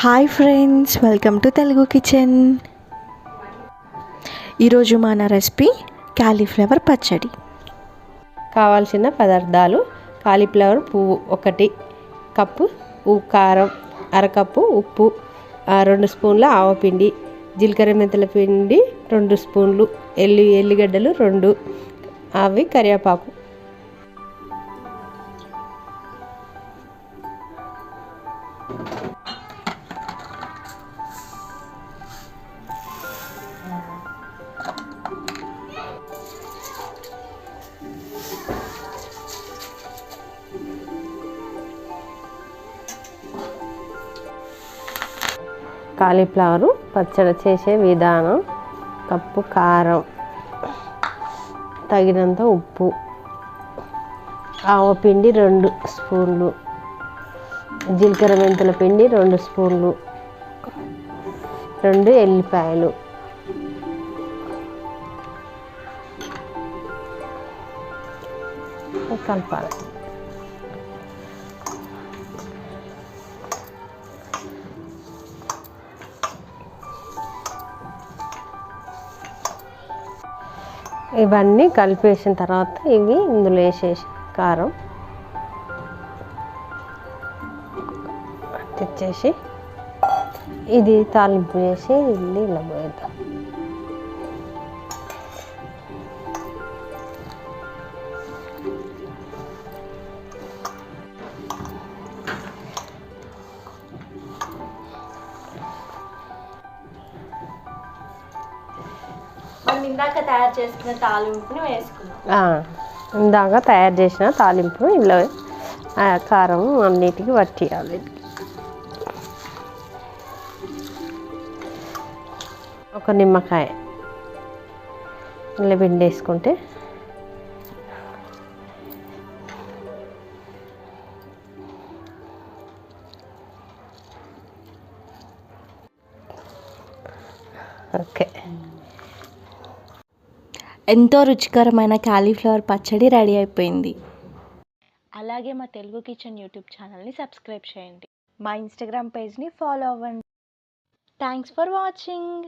Hi friends, welcome to Telugu kitchen. ఈరోజు మన recipe cauliflower పచ్చడి. కావాల్సిన పదార్థాలు: కాలీఫ్లవర్ పువ్వు 1 కప్పు, కారం అరకప్పు, ఉప్పు, 2 స్పూన్ల ఆవపిండి, జీలకర్ర మెంతుల పిండి 2 స్పూన్లు, ఎల్లిగడ్డలు 2, అవి కరివేపాకు. కాలీఫ్లవర్ పచ్చడి చేసే విధానం: కప్పు కారం, తగినంత ఉప్పు, ఆవపిండి 2 స్పూన్లు, జీలకర్ర మెంతుల పిండి 2 స్పూన్లు, 2 ఎల్లిపాయలు, కలపాలి. ఇవన్నీ కలిపేసిన తర్వాత ఇవి ఇందులో వేసేసి కారం తెచ్చేసి ఇది తాలింపు వేసి ఇది ఇలా పోయేద్దాం. ఇందాక తయారు చేసుకున్న తాలింపుని వేసుకున్నాం. ఇందాక తయారు చేసిన తాలింపు ఇలా కారం అన్నిటికీ పట్టియాలి. ఒక నిమ్మకాయ ఇలా పిండేసుకుంటే ఓకే. ఎంతో రుచికరమైన కాలీఫ్లవర్ పచ్చడి రెడీ అయిపోయింది. అలాగే మా తెలుగు కిచెన్ యూట్యూబ్ ఛానల్ని సబ్స్క్రైబ్ చేయండి. మా ఇన్స్టాగ్రామ్ పేజ్ని ఫాలో అవ్వండి. Thanks for watching.